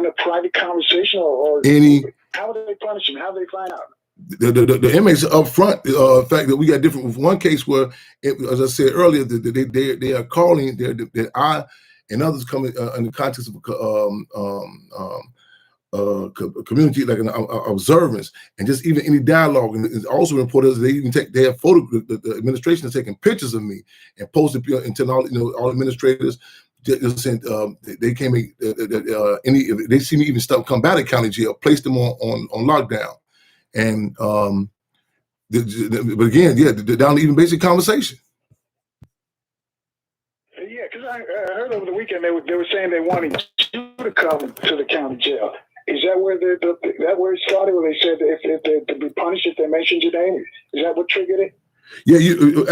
having a private conversation, or any? How do they punish them? How do they find out? The inmates are up front. The fact that we got different with one case where, as I said earlier, they are calling that I and others coming in the context of community, like an observance, and just even any dialogue. And it's also important they even they have the administration is taking pictures of me and posted into all administrators. Just saying, they can't make any. If they see me even stuff come back to county jail, place them on lockdown. And but again, down to even basic conversation. Yeah, because I heard over the weekend they were saying they wanted you to come to the county jail. Is that where it started? Where they said if they to be punished if they mentioned your name? Is that what triggered it? Yeah,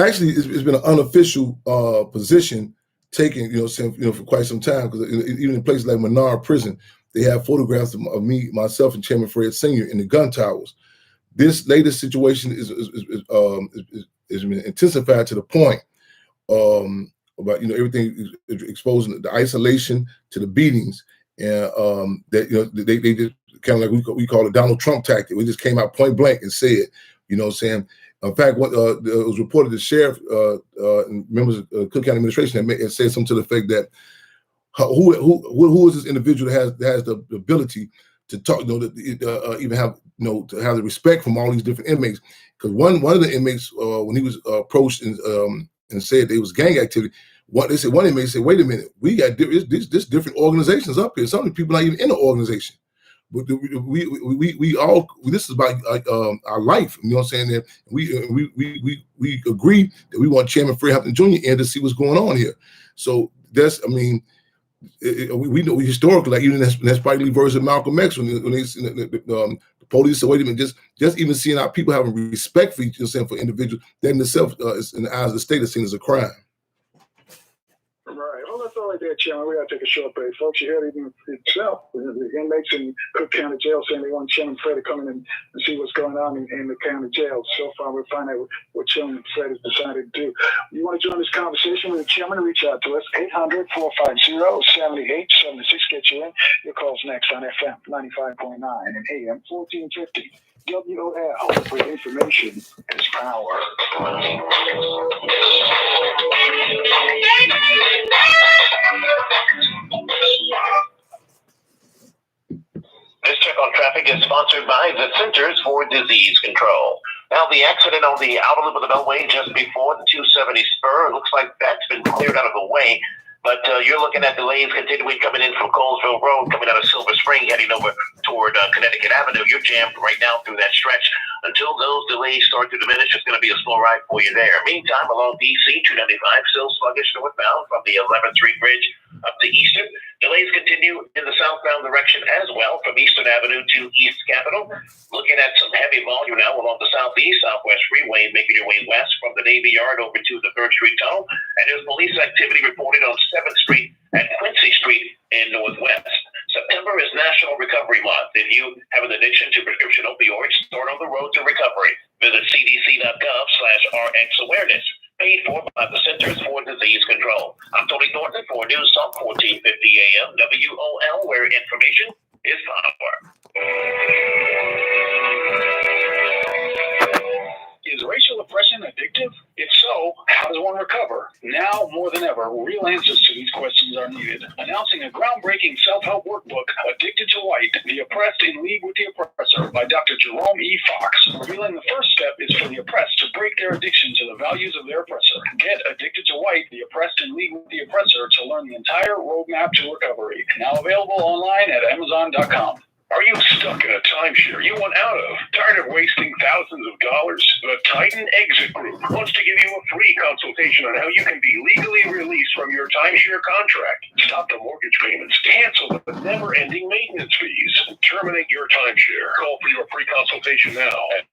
actually it's been an unofficial position taken, for quite some time, because even in places like Menard Prison, they have photographs of me, myself, and Chairman Fred Sr. in the gun towers. This latest situation is been intensified to the point about everything exposing the isolation to the beatings, and that they just kind of like we call it Donald Trump tactic. We just came out point blank and said, saying. In fact, what it was reported, the sheriff and members of Cook County administration had said something to the effect that who is this individual that has the ability to talk, even have to have the respect from all these different inmates. Because one of the inmates, when he was approached and said there was gang activity, one inmate said, "Wait a minute, we got this different organizations up here. Some of the people not even in the organization. But we all, this is about our life, you know what I'm saying? That we agree that we want Chairman Fred Hampton Jr. in to see what's going on here. So that's, we know historically, like even that's probably versus Malcolm X when the police said, wait a minute, just even seeing our people having respect for each other, for individuals, that in itself, in the eyes of the state, is seen as a crime. Right. Well, that's all right there, Chairman. We got to take a short break. Folks, you heard even itself, the inmates in Cook County Jail saying they want Chairman Fred to come in and see what's going on in the county jail. So far, we'll find out what Chairman Fred has decided to do. You want to join this conversation with the Chairman? Reach out to us, 800-450-7876. Get you in. Your call's next on FM 95.9 and AM 1450. WOL, where information is power. This check on traffic is sponsored by the Centers for Disease Control. Now, the accident on the outer loop of the Beltway just before the 270 spur, looks like that's been cleared out of the way. But you're looking at delays continuing coming in from Colesville Road, coming out of Silver Spring, heading over toward Connecticut Avenue. You're jammed right now through that stretch. Until those delays start to diminish, it's going to be a slow ride for you there. Meantime, along DC 295, still sluggish northbound from the 11th Street Bridge up to Eastern. Delays continue in the southbound direction as well from Eastern Avenue to East Capitol. Looking at some heavy volume now along the Southeast Southwest Freeway, making your way west from the Navy Yard over to the 3rd Street Tunnel. And there's police activity reported on 7th Street and Quincy Street in Northwest. September is National Recovery Month. If you have an addiction to prescription opioids, start on the road to recovery. Visit cdc.gov/RX awareness. Paid for by the Centers for Disease Control. I'm Tony Thornton for News Talk 1450 AM WOL, where information is power. Is racial oppression addictive? If so, how does one recover? Now, more than ever, real answers to these questions are needed. Announcing a groundbreaking self-help workbook, Addicted to White, The Oppressed in League with the Oppressor, by Dr. Jerome E. Fox, revealing the first step is for the oppressed to break their addiction to the values of their oppressor. Get Addicted to White, The Oppressed in League with the Oppressor to learn the entire roadmap to recovery. Now available online at Amazon.com. Are you stuck in a timeshare you want out of? Tired of wasting thousands of dollars? The Titan Exit Group wants to give you a free consultation on how you can be legally released from your timeshare contract. Stop the mortgage payments, cancel the never-ending maintenance fees, and terminate your timeshare. Call for your free consultation now at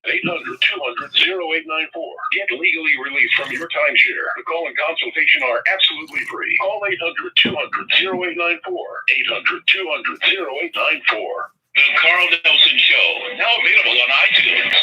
800-200-0894. Get legally released from your timeshare. The call and consultation are absolutely free. Call 800-200-0894. 800-200-0894. The Carl Nelson Show, now available on iTunes.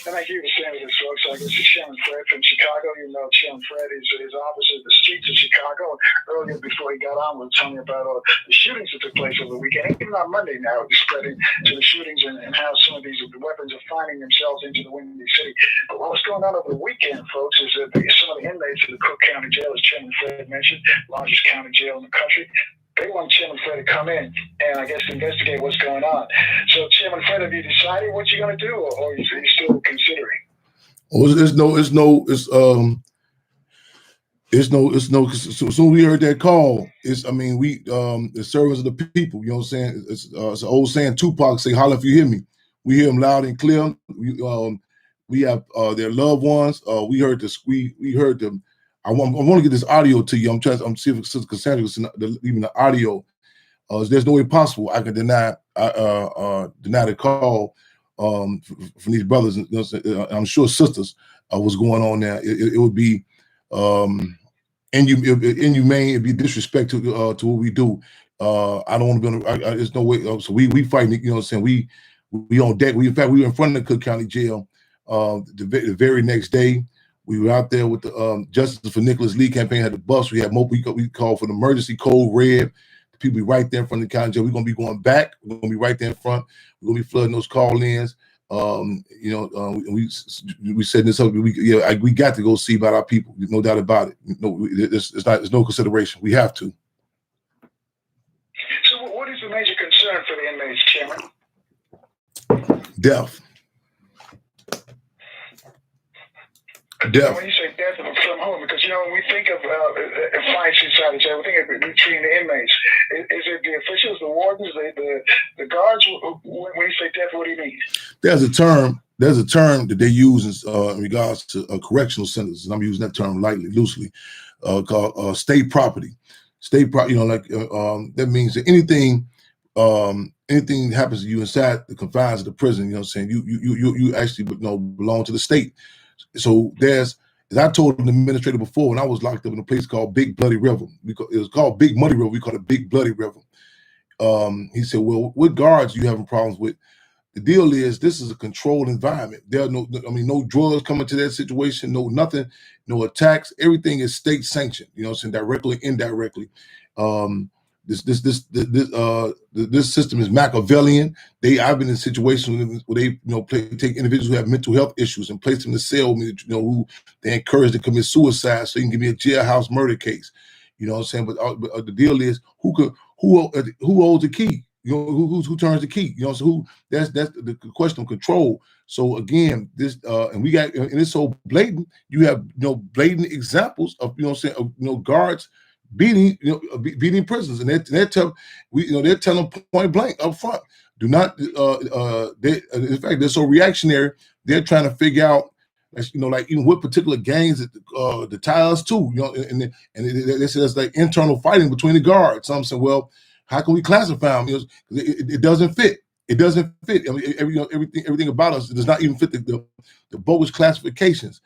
And I hear the same with this, folks. I guess it's Chairman Fred from Chicago. You know, Chairman Fred is opposite the streets of Chicago. Earlier, before he got on, we were telling you about the shootings that took place over the weekend. Even on Monday now, it's spreading to the shootings and how some of these weapons are finding themselves into the Windy City. But what's going on over the weekend, folks, is that some of the inmates of the Cook County Jail, as Chairman Fred mentioned, largest county jail in the country, they want Chairman Fred to come in and I guess investigate what's going on. So, Chairman Fred, have you decided what you're going to do, or are you still considering? Oh, it's no. So soon we heard that call. We the servants of the people. You know what I'm saying? It's an old saying. Tupac say, "Holler if you hear me." We hear them loud and clear. We have their loved ones. We heard this. We heard them. I want to get this audio to you. I'm seeing if Sister Cassandra can even the audio. There's no way possible I can deny the call from these brothers. You know, I'm sure sisters. What's going on there? It would be inhumane. It'd be disrespect to what we do. I don't want to be on. There's no way. So we fighting. You know what I'm saying? We on deck. In fact we were in front of the Cook County Jail the very next day. We were out there with the Justice for Nicholas Lee campaign. Had the bus. We had we called for the emergency code red. The people be right there in front of the county jail. We're gonna be going back. We're gonna be right there in front. We're gonna be flooding those call-ins. We setting this up. We got to go see about our people. No doubt about it. No, it's no consideration. We have to. So, what is the major concern for the inmates, Chairman? Death. When you say death from whom, because when we think of fights inside the jail, we think of treating the inmates. Is it the officials, the wardens, the guards? When you say death, what do you mean? There's a term that they use in regards to correctional centers, and I'm using that term loosely, called state property. State property, that means that anything happens to you inside the confines of the prison, you know what I'm saying? You actually belong to the state. So as I told the administrator before, when I was locked up in a place called Big Bloody River, because it was called Big Muddy River, we called it Big Bloody River. He said, "Well, what guards are you having problems with?" The deal is, this is a controlled environment. There are no drugs coming to that situation, no nothing, no attacks. Everything is state sanctioned. You know what I'm saying? Directly, indirectly. This system is Machiavellian. I've been in situations where they take individuals who have mental health issues and place them in the cell, who they encourage to commit suicide so you can give me a jailhouse murder case. You know what I'm saying? But the deal is, who holds the key? Who turns the key? So that's the question of control. So again, this and it's so blatant. You have blatant examples of guards beating prisoners, and they're telling point blank up front, do not. In fact, they're so reactionary. They're trying to figure out, even what particular gangs that tie us to, and they say it's like internal fighting between the guards. Some say, well, how can we classify them? It doesn't fit. It doesn't fit. I mean, everything about us does not even fit the bogus classifications.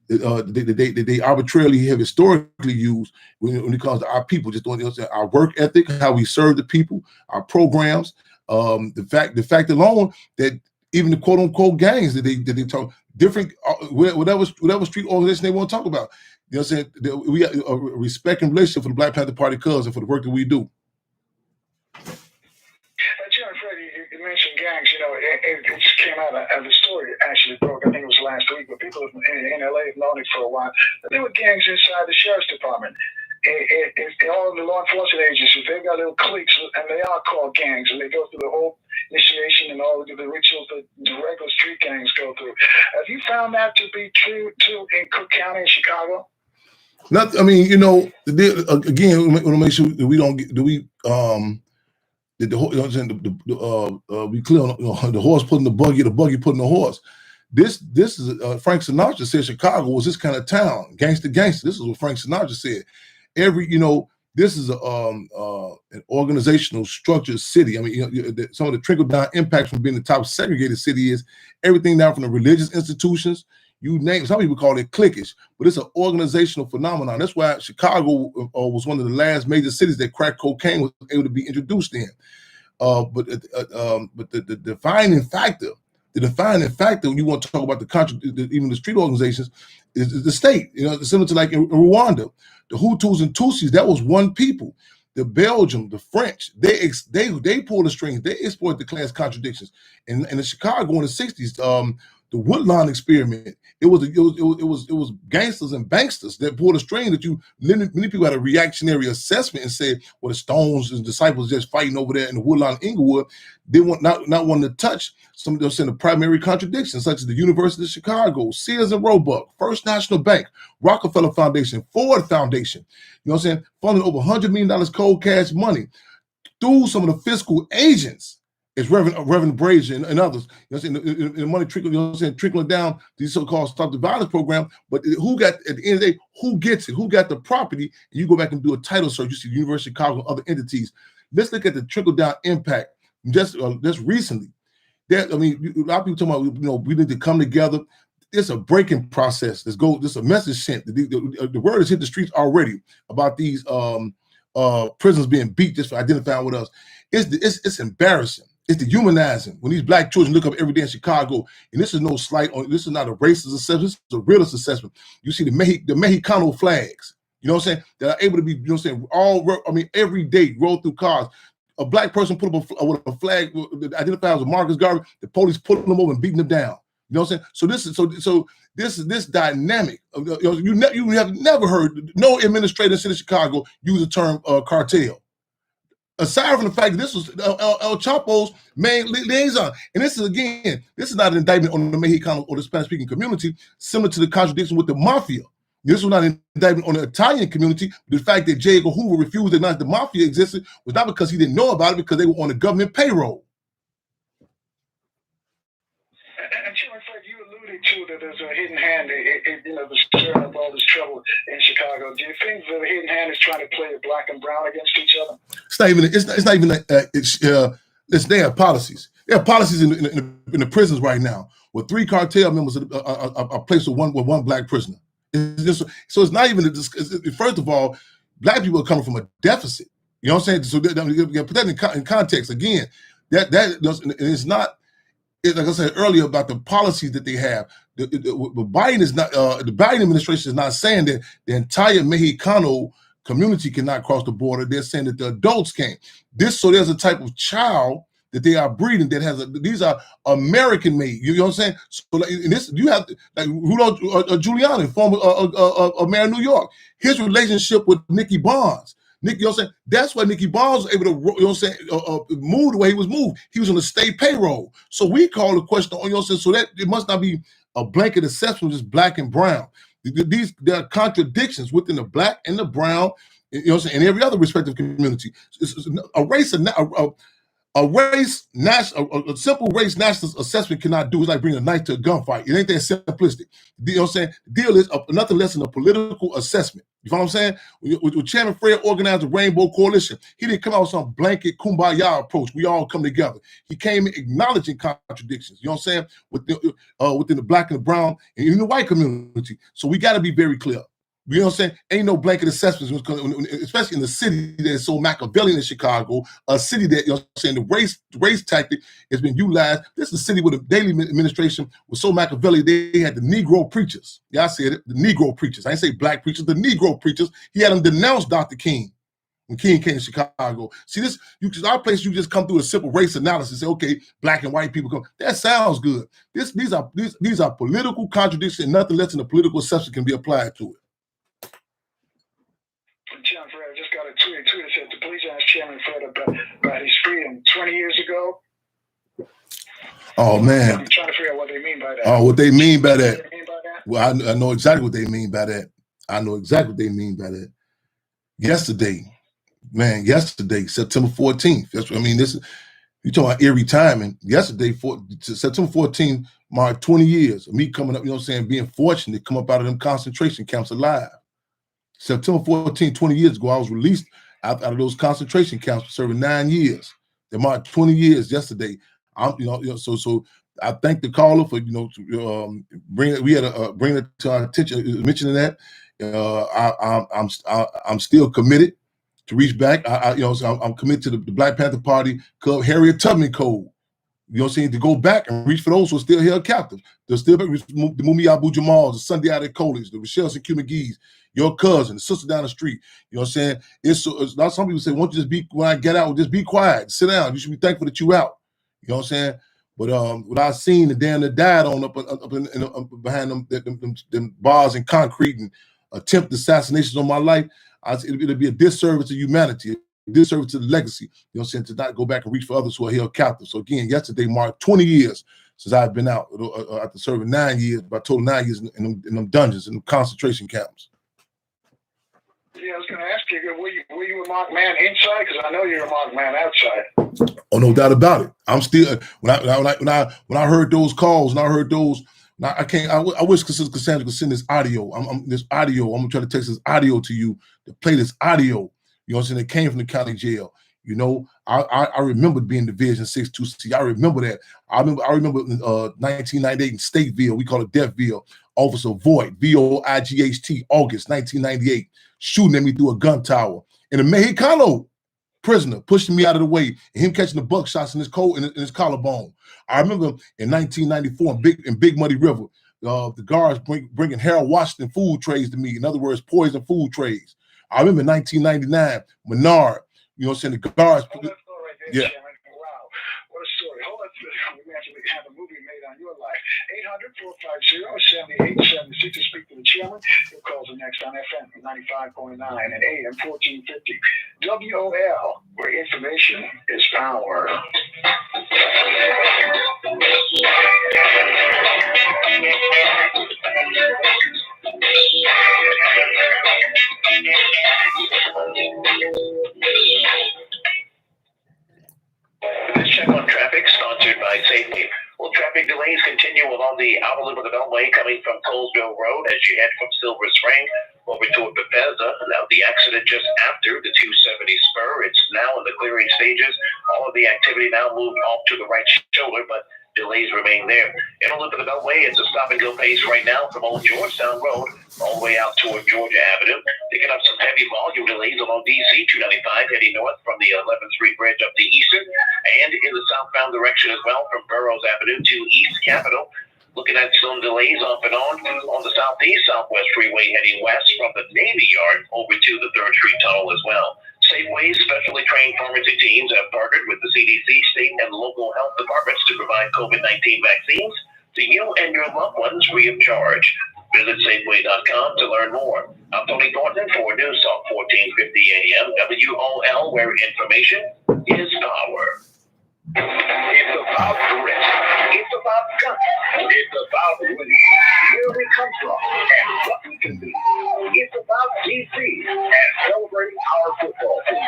They arbitrarily have historically used when it comes to our people, just doing our work ethic, how we serve the people, our programs. The fact alone that even the quote unquote gangs that they talk different, whatever street organization they want to talk about. You know what I'm saying? We have a respect and relationship for the Black Panther Party cause and for the work that we do. Chairman Fred, you mentioned gangs. It just came out of the story actually broke. I think it was last week, but people in LA have known it for a while. There were gangs inside the sheriff's department. All the law enforcement agencies, they've got little cliques, and they are called gangs, and they go through the whole initiation and all of the rituals that the regular street gangs go through. Have you found that to be true too in Cook County and Chicago? Not, I mean, again, we want to make sure that we don't get, we clear on the horse putting the buggy putting the horse. This is Frank Sinatra said Chicago was this kind of town, gangster. This is what Frank Sinatra said. This is an organizational structured city. I mean, some of the trickle down impacts from being the top segregated city is everything down from the religious institutions. You name, some people call it cliquish, but it's an organizational phenomenon. That's why Chicago was one of the last major cities that crack cocaine was able to be introduced in. But the defining factor The defining factor when you want to talk about even the street organizations is the state. You know, similar to like in Rwanda, the Hutus and Tutsis, that was one people. The Belgium, the French, they pulled the strings. They exploited the class contradictions. And in Chicago in the '60s, the Woodlawn experiment, it was gangsters and banksters that pulled a string that many people had a reactionary assessment and said, well, the Stones and disciples just fighting over there in the Woodlawn Inglewood. They want not wanting to touch some of those in the primary contradictions, such as the University of Chicago, Sears and Roebuck, First National Bank, Rockefeller Foundation, Ford Foundation. You know what I'm saying? Funding over $100 million cold cash money through some of the fiscal agents. It's Reverend Brazier and others. You know what I'm saying? The money trickling, you know what I'm saying, trickling down these so-called Stop the Violence program. But who got, at the end of the day, who gets it? Who got the property? And you go back and do a title search. You see the University of Chicago and other entities. Let's look at the trickle-down impact just recently. A lot of people talking about, we need to come together. It's a breaking process. There's a message sent. The word has hit the streets already about these prisoners being beat just for identifying with us. It's embarrassing. It's dehumanizing when these Black children look up every day in Chicago, and this is no slight on. This is not a racist assessment. This is a realist assessment. You see the Mexicano flags. You know what I'm saying? That are able to be, you know what I'm saying, every day roll through cars. A Black person put up with a flag that identifies as Marcus Garvey. The police pulling them over and beating them down. You know what I'm saying? This dynamic. You have never heard no administrator in the city of Chicago use the term cartel. Aside from the fact that this was El Chapo's main liaison. And this is not an indictment on the Mexicano or the Spanish-speaking community, similar to the contradiction with the mafia. This was not an indictment on the Italian community. The fact that J. Edgar Hoover refused to acknowledge the mafia existed was not because he didn't know about it, because they were on the government payroll. And Chairman Fred, you alluded to that there's a hidden hand, the stirring up all this trouble in Chicago. Do you think the hidden hand is trying to play the Black and brown against each other? They have policies. They have policies in the prisons right now where 3 cartel members are placed with one Black prisoner. So it's not even first of all, Black people are coming from a deficit. You know what I'm saying? So put that in context again. It's not. Like I said earlier about the policies that they have. The Biden is not. The Biden administration is not saying that the entire Mexicano community cannot cross the border. They're saying that the adults can't. So there's a type of child that they are breeding that these are American made. You know what I'm saying? So you have like Rudolph Giuliani, former mayor of New York. His relationship with Nicky Barnes. You know what I'm saying? That's why Nicky Barnes was able to, you know what I'm saying, move the way he was moved. He was on the state payroll. So we call the question on, you know what I'm saying, so that it must not be a blanket assessment, just Black and brown. There are contradictions within the Black and the brown, you know what I'm saying, and every other respective community. It's a simple race national assessment cannot do. It's like bringing a knife to a gunfight. It ain't that simplistic. You know what I'm saying? The deal is nothing less than a political assessment. You know what I'm saying? When Chairman Fred organized the Rainbow Coalition, he didn't come out with some blanket kumbaya approach. We all come together. He came in acknowledging contradictions. You know what I'm saying? Within the Black and the brown and even the white community. So we got to be very clear. You know what I'm saying? Ain't no blanket assessments, especially in the city that is so Machiavellian in Chicago, a city that, you know what I'm saying, the race tactic has been utilized. This is a city where the Daley administration was so Machiavellian, they had the Negro preachers. Yeah, I said it, the Negro preachers. I didn't say Black preachers, the Negro preachers. He had them denounce Dr. King when King came to Chicago. See, our place, you just come through a simple race analysis, say, okay, Black and white people come. That sounds good. These are political contradictions, and nothing less than a political assessment can be applied to it. Chairman Fred, I just got a tweet that said the police asked Chairman Fred about his freedom 20 years ago. Oh, man. I'm trying to figure out what they mean by that. Oh, what they mean by that? What they mean by that? Well, I know exactly what they mean by that. Yesterday, September 14th. That's what I mean. You talking about eerie timing. Yesterday, September 14th, marked 20 years of me coming up, you know what I'm saying, being fortunate to come up out of them concentration camps alive. September 14, 20 years ago, I was released out of those concentration camps for serving 9 years. They marked 20 years yesterday. So I thank the caller for, bring it to our attention, mentioning that. I'm still committed to reach back. I'm committed to the Black Panther Party Club Harriet Tubman Code. You know what I'm saying? To go back and reach for those who are still held captive. The Mumia Abu Jamals, the Sunday Ade Coleys, the Rochelle Q McGee's, your cousin, the sister down the street. You know what I'm saying? It's not some people say, won't you just be, when I get out, just be quiet, sit down. You should be thankful that you out. You know what I'm saying? But what I seen, the damn that died on up behind them bars and concrete and attempted assassinations on my life, it'll be a disservice to humanity, a disservice to the legacy, you know what I'm saying, to not go back and reach for others who are held captive. So again, yesterday marked 20 years since I've been out after serving 9 years, but I told 9 years in them dungeons, in them concentration camps. Yeah, I was going to ask you, were you a mock man inside? Because I know you're a mock man outside. Oh, no doubt about it. I'm still when I heard those calls, and I heard those. I wish Cassandra could send this audio. I'm gonna try to text this audio to you to play this audio. You know what I'm saying? It came from the county jail. You know, I remember being Division 6-2C. I remember that. I remember 1998 in Stateville. We call it Deathville. Officer Voigt, Voight, August 1998, shooting at me through a gun tower. And a Mexicano prisoner pushing me out of the way, and him catching the buckshots in his collarbone. I remember in 1994 in Big Muddy River, the guards bringing Harold Washington food trays to me. In other words, poison food trays. I remember in 1999, Menard. You know what I'm saying? The guards. Oh, that's all right there, yeah. Chairman. Wow, what a story. Hold on, we actually have a movie made on your life. 800-450-7876 to speak to the chairman. Your calls are next on FM 95.9 and AM 1450. WOL, where information is power. This check on traffic, sponsored by Safety. Well, traffic delays continue along the outer limb of the Beltway coming from Colesville Road as you head from Silver Spring over toward Bethesda. Now, the accident just after the 270 spur. It's now in the clearing stages. All of the activity now moved off to the right shoulder, but delays remain there. In a loop of the Beltway, it's a stop-and-go pace right now from Old Georgetown Road all the way out toward Georgia Avenue. Picking up some heavy volume delays along DC 295 heading north from the 11th Street Bridge up to Eastern, and in the southbound direction as well from Burroughs Avenue to East Capitol. Looking at some delays off and on the southeast-southwest freeway heading west from the Navy Yard over to the 3rd Street Tunnel as well. Safeway's specially trained pharmacy teams have partnered with the CDC, state, and local health departments to provide COVID-19 vaccines to you and your loved ones free of charge. Visit Safeway.com to learn more. I'm Tony Thornton for News Talk 1450 AM WOL, where information is power. It's about grit. It's about guts. It's about winning. Where we come from and what we can be. It's about DC and celebrating our football team.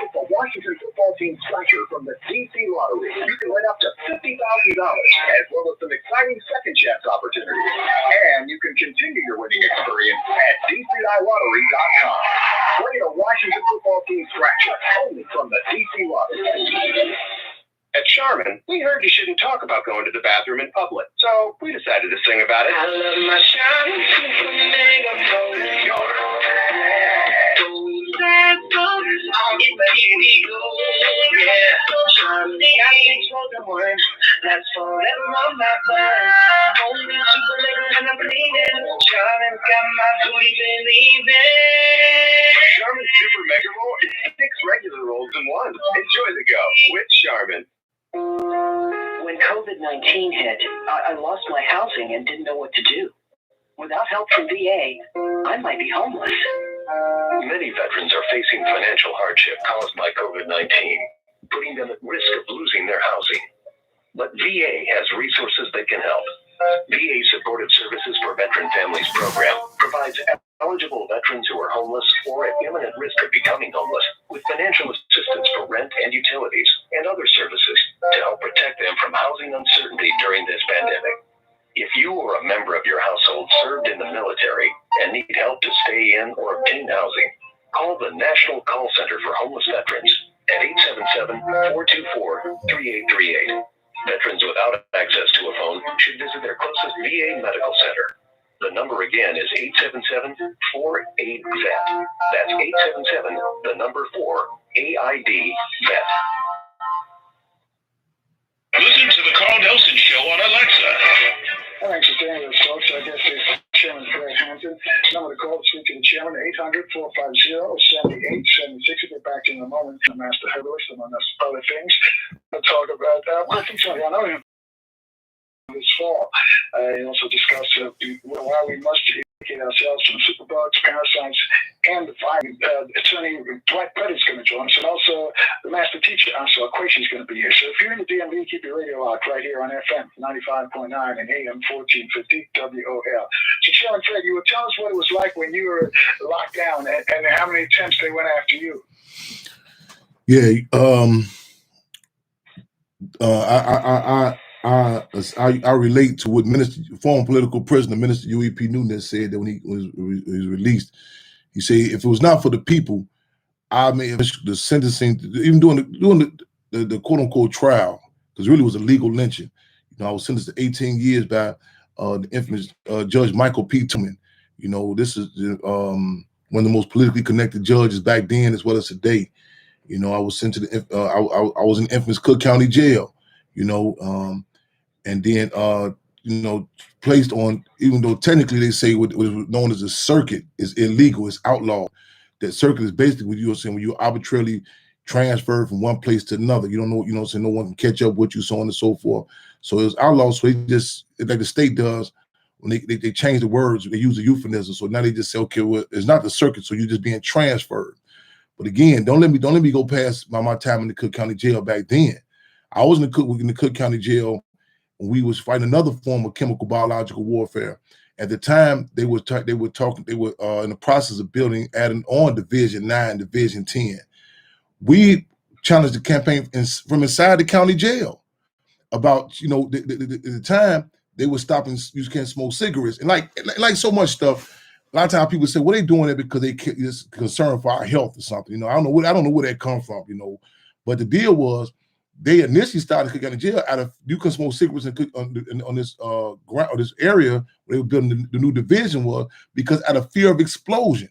It's a Washington football team scratcher from the DC Lottery. You can win up to $50,000 as well as some exciting second chance opportunities. And you can continue your winning experience at DCILottery.com. Play a Washington football team scratcher only from the DC Lottery. At Charmin, we heard you shouldn't talk about going to the bathroom in public, so we decided to sing about it. I love my Charmin Super Mega Pro. It keep me going, yeah. Charmin got me chosen one. That's for them on my mind. Only Super Mega and I'm bleeding. Charmin's got my booty believing. Charmin Super Mega Roll is 6 regular rolls in one. Enjoy the go with Charmin. When COVID-19 hit, I lost my housing and didn't know what to do. Without help from VA, I might be homeless. Many veterans are facing financial hardship caused by COVID-19, putting them at risk of losing their housing. But VA has resources that can help. VA Supportive Services for Veteran Families program provides eligible veterans who are homeless or at imminent risk of becoming homeless with financial assistance for rent and utilities and other services to help protect them from housing uncertainty during this pandemic. If you or a member of your household served in the military and need help to stay in or obtain housing, call the National Call Center for Homeless Veterans at 877-424-3838. Veterans without access to a phone should visit their closest VA medical center. The number again is 877-48-VET. That's 877-4-AID-VET. Listen Thanks for staying with us, folks. I guess it's Chairman Fred Hampton. Number to call to speak to the chairman, 800-450-7876. We'll get back to you in a moment. The master herbalist, among other things. We'll talk about one thing I know him this fall. He also discussed why we must educate ourselves from superbugs, parasites, and the fine attorney Dwight Petty's going to join us, and also the master teacher, Ansel Quashy, is going to be here. So if you're in the DMV, keep your radio locked right here on FM 95.9 and AM 1450 WOL. So Chairman Fred, you would tell us what it was like when you were locked down, and how many attempts they went after you. Yeah, I relate to what former political prisoner Minister UEP Nunes said that when he was released. He said, if it was not for the people, I may have the sentencing, even doing the quote unquote trial, because it really was a legal lynching. You know, I was sentenced to 18 years by the infamous Judge Michael P. Tillman. You know, this is one of the most politically connected judges back then as well as today. You know, I was sent to the I was in infamous Cook County Jail. You know, and then you know, placed on, even though technically they say what was known as a circuit is illegal, it's outlawed. That circuit is basically what you were saying, when you arbitrarily transfer from one place to another. You don't know, so no one can catch up with you, so on and so forth. So it was outlawed. So they just, like the state does, when they change the words, they use a euphemism. So now they just say, okay, well, it's not the circuit, so you're just being transferred. But again, don't let me go past my time in the Cook County Jail back then. I was in the Cook County Jail when we was fighting another form of chemical biological warfare. At the time, they were in the process of adding on Division 9, Division 10. We challenged the campaign from inside the county jail about, you know, at the time they were stopping, you can't smoke cigarettes, and like so much stuff. A lot of times people say, well, they doing it because they just concerned for our health or something. You know, I don't know where that come from, you know. But the deal was, they initially started Cook County Jail out of, you can smoke cigarettes on this ground, or this area where they were building the new division, was because out of fear of explosion.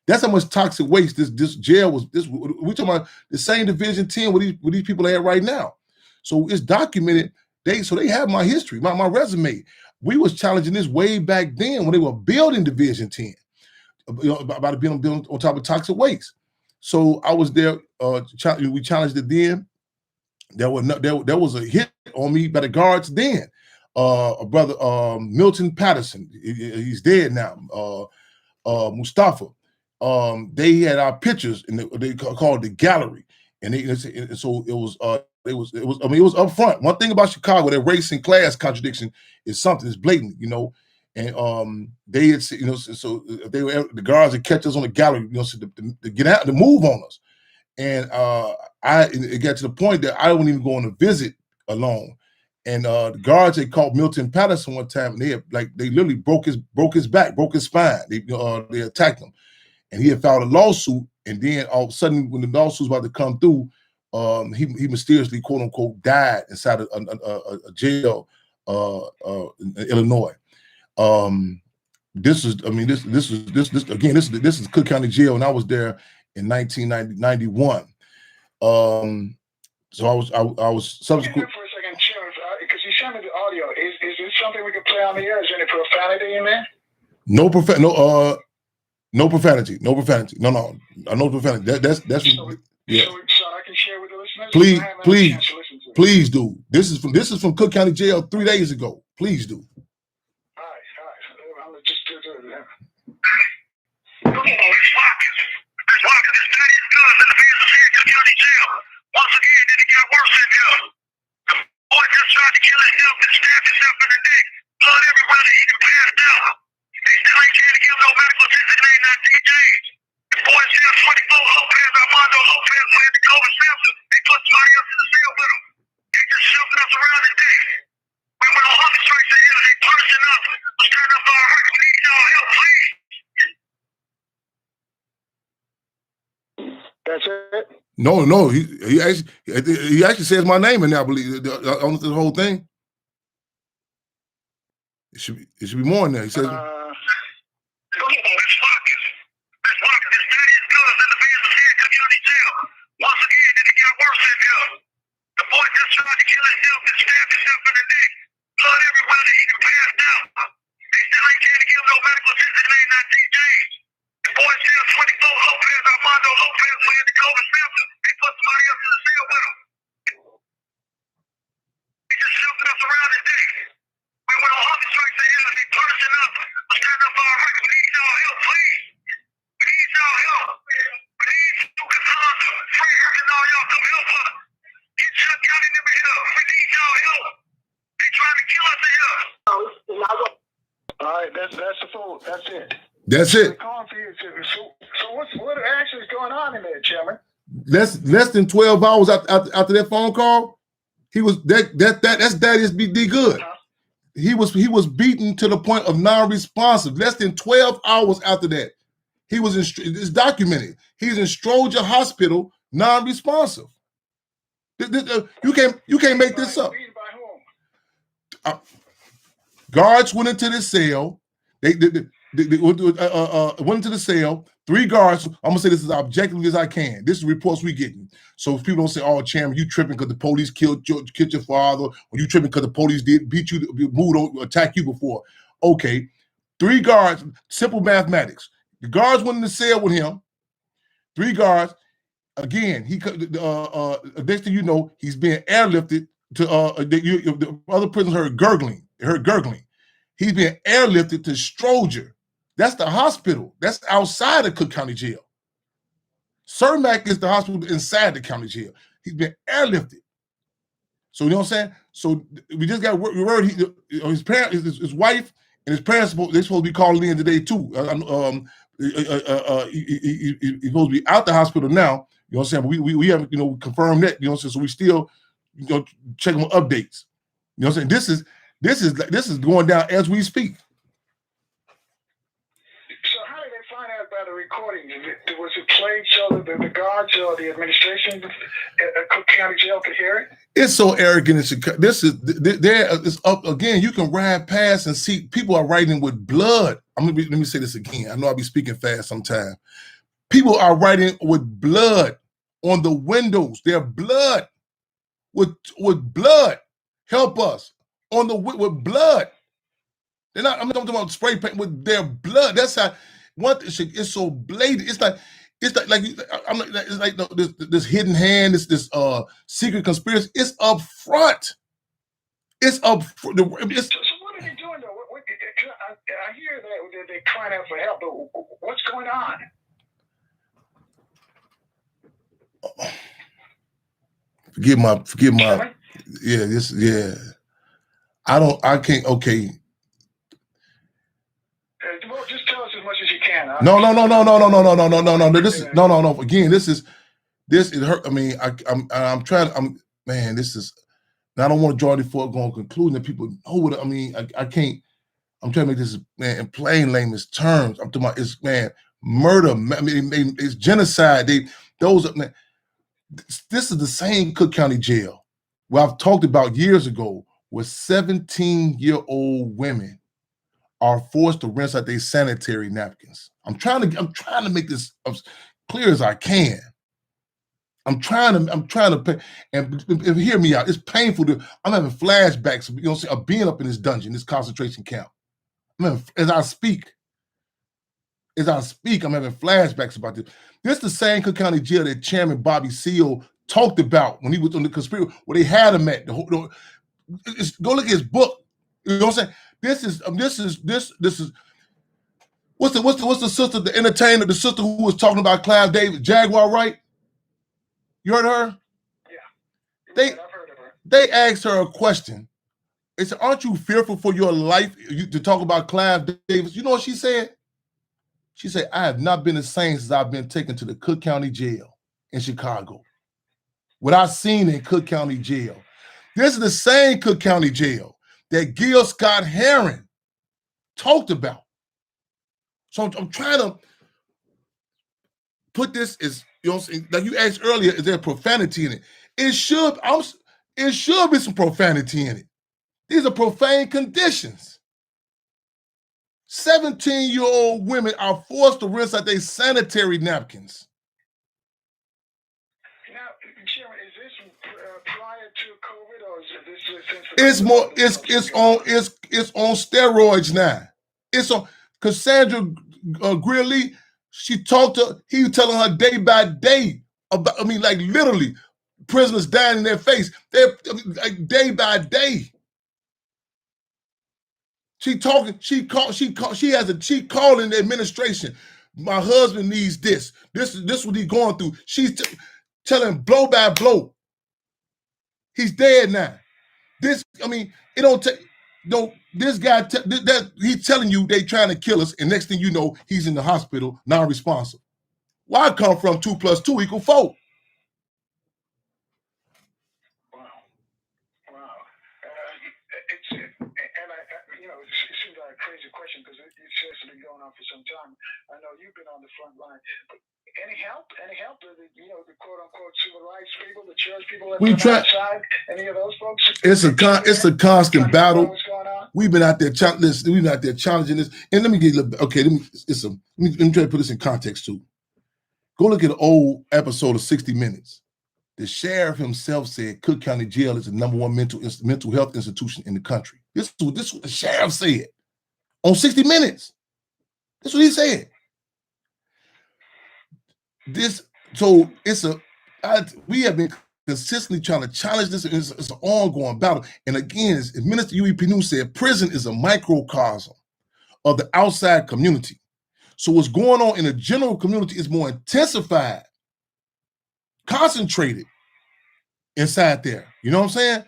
That's how much toxic waste this jail was. We're talking about the same Division 10 where these people are at right now. So it's documented. They have my history, my resume. We was challenging this way back then when they were building Division 10, you know, about being on top of toxic waste. So I was there. We challenged it then. There was a hit on me by the guards then. A brother, Milton Patterson, he's dead now. Mustafa. They had our pictures, and they called it the gallery, and so it was. It was up front. One thing about Chicago, their race and class contradiction is something that's blatant, you know. And they had, you know, so the guards would catch us on the gallery, you know, so to get out, to move on us. And it got to the point that I wouldn't even go on a visit alone. And the guards had caught Milton Patterson one time, and they literally broke his back, broke his spine. They attacked him, and he had filed a lawsuit. And then all of a sudden, when the lawsuit was about to come through, he mysteriously, quote unquote, died inside a jail in Illinois. This is Cook County Jail, and I was there in 1991. So I was subsequent. For a second, Chairman, because you sent me the audio. Is this something we can play on the air? Is there any profanity in there? No profanity. No profanity. No profanity. That's yeah. So I can share with the listeners. Please do. This is from Cook County Jail 3 days ago. Please do. All right. I'm just do it. Once again, then it got worse in here. The boy just tried to kill himself and stabbed himself in the neck. Blood everywhere that he can pass down. They still ain't trying to give no medical attention. They ain't not DJs. The boy still 24 Lopez, Armando Lopez, playing the Cobra Simpson. They put somebody else in the cell with him. They just shoving us around the day. We went on hunger strikes in here. They pushing us. Let's turn up our hearts. We need y'all help, please. That's it. No, he actually says my name in there, I believe, on the whole thing. It should be more in there. He says. This Marcus, this daddy is good in the Division 10 Cook County Jail. Once again, then it got worse in here. The boy just tried to kill himself and stabbed himself in the neck. Blood everywhere that he can pass down. That's the full. That's it. That's it. So what actually is going on in there, Chairman? Less than 12 hours after that phone call, he was that's Daddy's D Good. He was beaten to the point of non-responsive. Less than 12 hours after that, he was it's documented. He's in Stroger Hospital, non-responsive. You can't make this up. Guards went into the cell. They went into the cell. 3 guards. I'm gonna say this as objectively as I can. This is reports we getting. So if people don't say, "Oh, Chairman, you tripping because the police killed your father," or "You tripping because the police did beat you, attack you before." Okay, 3 guards. Simple mathematics. The guards went in the cell with him. 3 guards. Again, next thing you know, he's being airlifted to the other prisoners heard gurgling. He's being airlifted to Stroger. That's the hospital. That's outside of Cook County Jail. Cermak is the hospital inside the county jail. He's been airlifted. So you know what I'm saying? So we just got word. His parents, his wife, and his parents, they're supposed to be calling in today too. He's supposed to be out the hospital now. You know what I'm saying? But we haven't confirmed that. You know what I'm saying? So we still checking on updates. You know what I'm saying? This is going down as we speak. So how did they find out about the recording? Was it played so that the guards or the administration at Cook County Jail could hear it? It's so arrogant in Chicago. It's up again. You can ride past and see people are writing with blood. Let me say this again. I know I'll be speaking fast sometimes. People are writing with blood on the windows. Their blood with blood. Help us with blood. They're not. I'm not talking about spray paint with their blood. That's how. It's so blatant. It's like this hidden hand. This secret conspiracy. It's up front. It's up. So what are they doing though? I hear that they're crying out for help, but what's going on? Forgive my. Yeah. I can't. Okay. Well, just tell us as much as you can. Huh? No. Again, this is hurt. I mean, I'm trying. This is. I don't want to draw the foregone conclusion that people know what. I mean, I can't. I'm trying to make this in plain layman's terms. I'm talking about it's murder. I mean, it's genocide. This is the same Cook County Jail where I've talked about years ago, where 17-year-old women are forced to rinse out their sanitary napkins. I'm trying to make this as clear as I can. I'm trying to and hear me out. It's painful I'm having flashbacks, of being up in this dungeon, this concentration camp. As I speak, I'm having flashbacks about this. This is the same Cook County Jail that Chairman Bobby Seale talked about when he was on the conspiracy, where they had him at. Go look at his book. You know what I'm saying? This is what's the sister, the entertainer, the sister who was talking about Clive Davis, Jaguar, right? You heard her? Yeah. I've heard of her. They asked her a question. They said, "Aren't you fearful for your life to talk about Clive Davis?" You know what she said? She said, "I have not been the same since I've been taken to the Cook County Jail in Chicago. What I've seen in Cook County Jail." This is the same Cook County Jail that Gil Scott-Heron talked about. So I'm trying to put this as, like you asked earlier, is there profanity in it? It should be some profanity in it. These are profane conditions. 17-year-old women are forced to rinse out their sanitary napkins. Now, Chairman, is this prior to COVID, or is this since? It's on steroids now. It's on Cassandra Greeley. He was telling her day by day about. Literally, prisoners dying in their face. They're day by day. She calling the administration. My husband needs this. This is what he's going through. She's telling blow by blow. He's dead now. It don't take This guy, he's telling you they trying to kill us, and next thing you know, he's in the hospital, non-responsive. Why I come from 2 + 2 = 4? It seems like a crazy question because it's been going on for some time. I know you've been on the front line. But any help? The quote-unquote civil rights people, the church people that outside, any of those folks? It's a constant battle. What's going on? We've been out there challenging this. And let me get okay. Let me try to put this in context too. Go look at an old episode of 60 Minutes. The sheriff himself said Cook County Jail is the #1 mental health institution in the country. This is what the sheriff said on 60 Minutes. That's what he said. We have been consistently trying to challenge this. It's an ongoing battle. And again, as Minister Huey P. Newton said, prison is a microcosm of the outside community. So what's going on in the general community is more intensified, concentrated inside there. You know what I'm saying?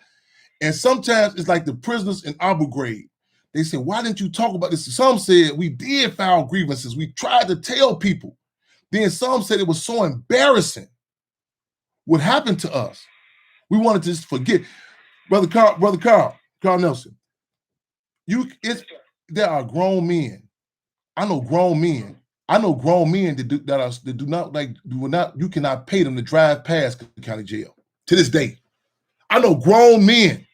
And sometimes it's like the prisoners in Abu Ghraib. They said, why didn't you talk about this? Some said we did file grievances. We tried to tell people. Then some said it was so embarrassing what happened to us. We wanted to just forget. Brother Carl Nelson, there are grown men. I know grown men that you cannot pay them to drive past Cook County Jail to this day. I know grown men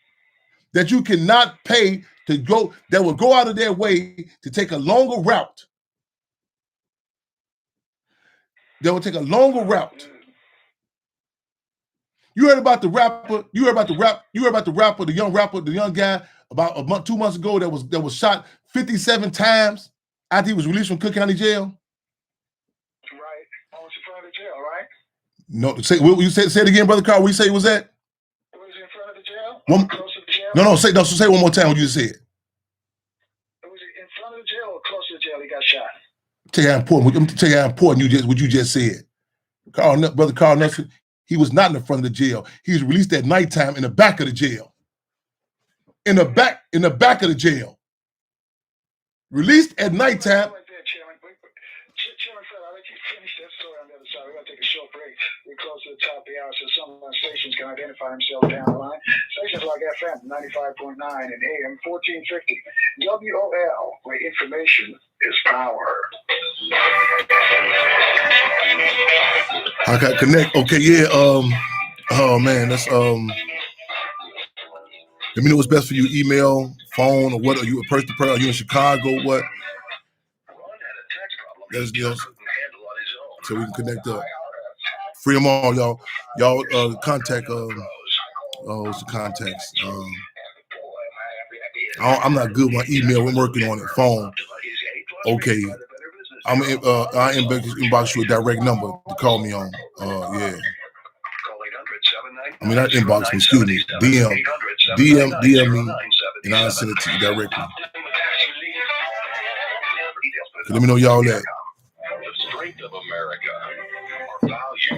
that you cannot pay to go, that will go out of their way to take a longer route. They will take a longer route. You heard about the rapper, the young guy about a month, 2 months ago that was shot 57 times after he was released from Cook County Jail? Right. Almost in front of the jail, right? No, say it again, Brother Carl. What you say it was that? It was in front of the jail? Close to the jail? No, say it one more time what you just said. It was in front of the jail or close to the jail he got shot? Tell you how important what you just said. Brother Carl Nelson, he was not in the front of the jail. He was released at nighttime in the back of the jail. In the back of the jail. Released at nighttime. Right there, Chairman. Chairman Fred, I'll let you finish that story on the other side. We're going to take a short break. We're close to the top of the hour, so some of our stations can identify themselves down the line. Stations like FM 95.9 and AM 1450. WOL, where information is power. I got connect. Okay, yeah. Oh man, that's let me know what's best for you. Email, phone, or what? Are you a person to person? Are you in Chicago? What? That's deal. So we can connect up. Free them all, y'all. Y'all contact. What's the contacts? I'm not good with my email. I'm working on it. Phone. Okay. I inbox you a direct number to call me on. Yeah. I mean, not inbox me. Excuse me. DM me, and I'll send it to you directly. So let me know y'all that.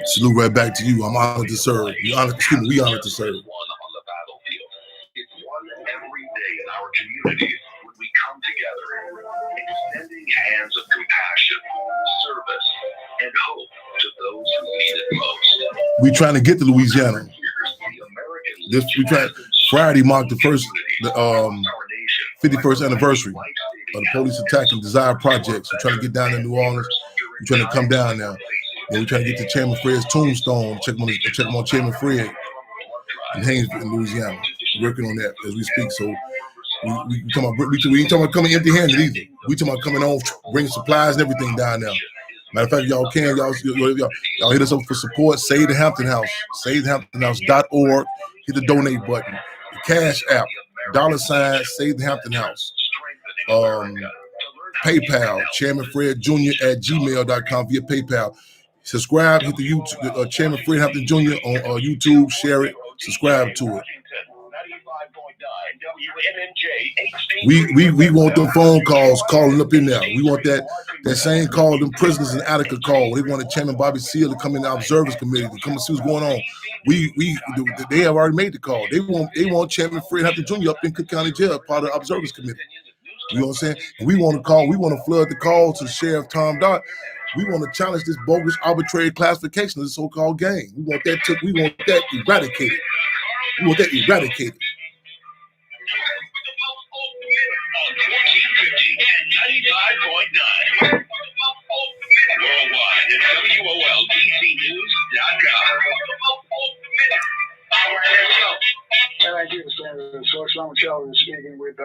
Salute right back to you. I'm honored to serve. We honored to serve. It's one every day in our community when we come together, extending hands of compassion, service, and hope to those who need it most. We trying to get to Louisiana. Friday marked the 51st anniversary of the police attack and Desire Projects. We're trying to get down to New Orleans. We're trying to come down now. And we're trying to get to Chairman Fred's tombstone, check him on Chairman Fred in Haynesville, in Louisiana. We're working on that as we speak. So we ain't talking about coming empty-handed either. We talking about coming on, bringing supplies and everything down there. Matter of fact, y'all hit us up for support. Save the Hampton House. SaveTheHamptonHouse.org. Hit the donate button. The Cash App. $ Save the Hampton House. PayPal. Chairman Fred Jr. @gmail.com via PayPal. Subscribe. Hit the YouTube. Chairman Fred Hampton Jr. on YouTube. Share it. Subscribe to it. We want them phone calls calling up in there. We want that same call them prisoners in Attica call. They wanted Chairman Bobby Seale to come in the observers committee to come and see what's going on. they have already made the call. They want Chairman Fred Hampton Jr. up in Cook County Jail, part of the Observers Committee. You know what I'm saying? And we want to flood the call to Sheriff Tom Dart. We want to challenge this bogus, arbitrary classification of the so-called gang. We want that eradicated. We want that eradicated. 1450 and 95.9. Worldwide at WOLDCnews.com. And I do the source on Michelle is speaking with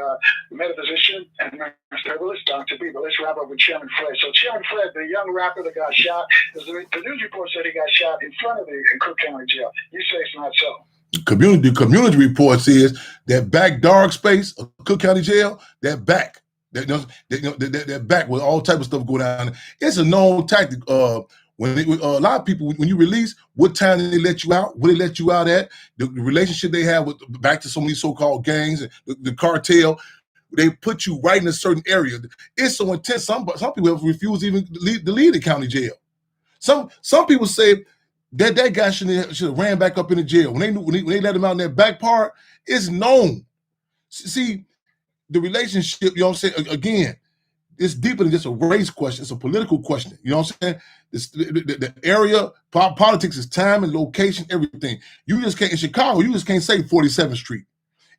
metaphysician and herbalist Dr. B. But let's wrap up with Chairman Fred. So Chairman Fred, the young rapper that got shot, the news report said he got shot in front of the Cook County Jail. You say it's not so. Community report says that back dark space of Cook County Jail, that back where all type of stuff go down. It's a known tactic. When a lot of people, when you release, what time did they let you out? What they let you out at? The relationship they have with back to some of these so-called gangs and the cartel, they put you right in a certain area. It's so intense. Some people have refused even to leave the county jail. Some people say that guy should have ran back up in the jail. When they let him out in that back part, it's known. See, the relationship, you know what I'm saying? Again, it's deeper than just a race question. It's a political question. You know what I'm saying? The area, politics is time and location, everything. You just can't, in Chicago, you just can't say 47th Street.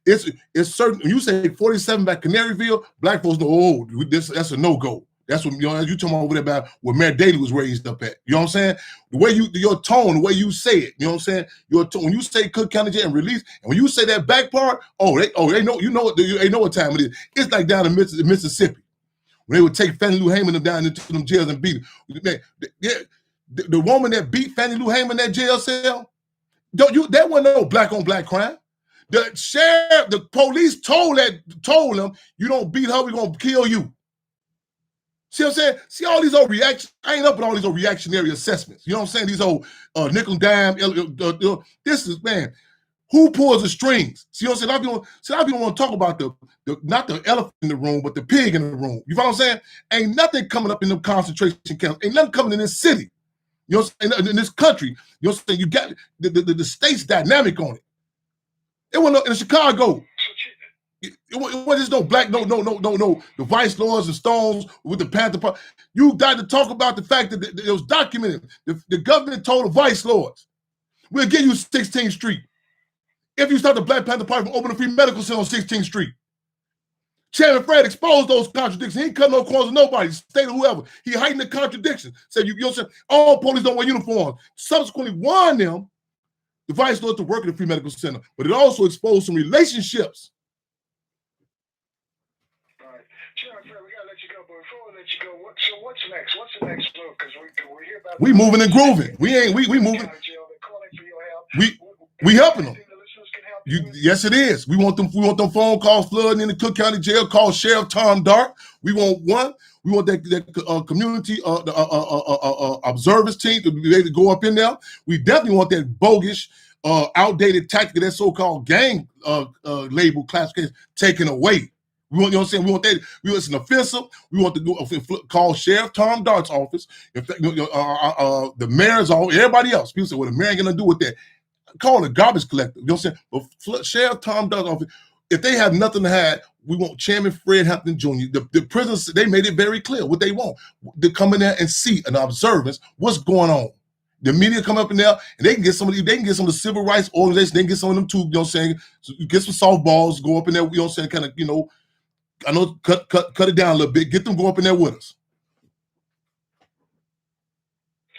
It's certain, when you say 47 back Canaryville, black folks know, that's a no-go. That's what, you know, you talking over there about where Mayor Daley was raised up at. You know what I'm saying? The way your tone, the way you say it, you know what I'm saying? Your tone, when you say Cook County Jail and release, and when you say that back part, they know, they know what time it is. It's like down in Mississippi. When they would take Fannie Lou Hamer down into them jails and beat them. The woman that beat Fannie Lou Hamer in that jail cell, that wasn't no black on black crime. The sheriff, the police told them, you don't beat her, we're gonna kill you. See what I'm saying? See all these old reactions. I ain't up with all these old reactionary assessments. You know what I'm saying? These old nickel and dime. This is, man, who pulls the strings? See what I'm saying? A lot of people want to talk about the not the elephant in the room, but the pig in the room. You know what I'm saying? Ain't nothing coming up in them concentration camps. Ain't nothing coming in this city. You know what I'm saying? In this country. You know what I'm saying? You got the state's dynamic on it. It wasn't in Chicago. It wasn't just no black, no, the Vice Lords and Stones with the Panther Party. You got to talk about the fact that it was documented. The government told the Vice Lords, we'll give you 16th Street if you start the Black Panther Party from opening a free medical center on 16th Street. Chairman Fred exposed those contradictions. He ain't cut no corners of nobody, state or whoever. He heightened the contradictions. Said, you know what I'm saying? All police don't wear uniforms. Subsequently warned them, the Vice Lords, to work at the free medical center. But it also exposed some relationships. Chairman Fred, we gotta let you go, but before we let you go, so what's next? What's the next move? Because we're here about we moving and grooving. We moving. We helping them. Yes, it is. We want them phone calls flooding in the Cook County Jail. Call Sheriff Tom Dart. We want that community observers team to be able to go up in there. We definitely want that bogus, outdated tactic, that so-called gang label classification taken away. We want, you know what I'm saying? We want that. It's an offensive. We want to call Sheriff Tom Dart's office, the mayor's office, everybody else. People say, well, the mayor ain't gonna do with that. Call the garbage collector. You know what I'm saying? But Sheriff Tom Dart's office, if they have nothing to hide, we want Chairman Fred Hampton Jr. The prisoners, they made it very clear what they want. To come in there and see an observance, what's going on. The media come up in there and they can get some of the civil rights organizations, they can get some of them too, you know what I'm saying? So you get some softballs, go up in there, you know what I'm saying, kind of, you know, I know, cut it down a little bit. Get them go up in there with us.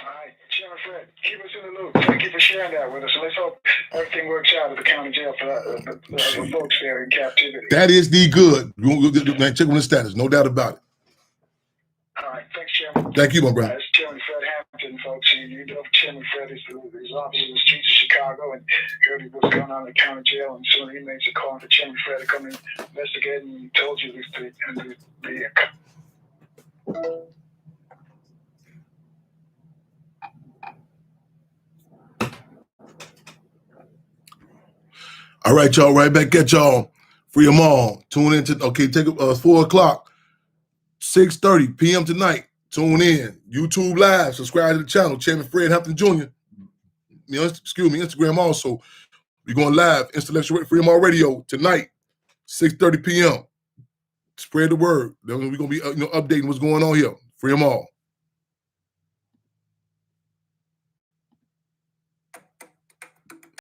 All right, Chairman Fred, keep us in the loop. Thank you for sharing that with us. So let's hope everything works out at the county jail for the folks there in captivity. That is the good. Man, check on the status. No doubt about it. All right, thanks, Chairman. Thank you, my brother. That's Chairman Fred Hampton, folks. You know Chairman Fred is his office in the streets of Chicago, and heard what's going on in the county jail, and soon he makes a call for Chairman Fred to come and investigate, and he told you All right, y'all. Right back at y'all. Free them all. Tune in to, take 4 o'clock, 6:30 p.m. tonight. Tune in. YouTube Live. Subscribe to the channel. Chairman Fred Hampton Jr. Instagram also. We're going live, Intellectual Freedom All Radio tonight, 6:30 p.m. Spread the word. Then we're going to be updating what's going on here. Free them all.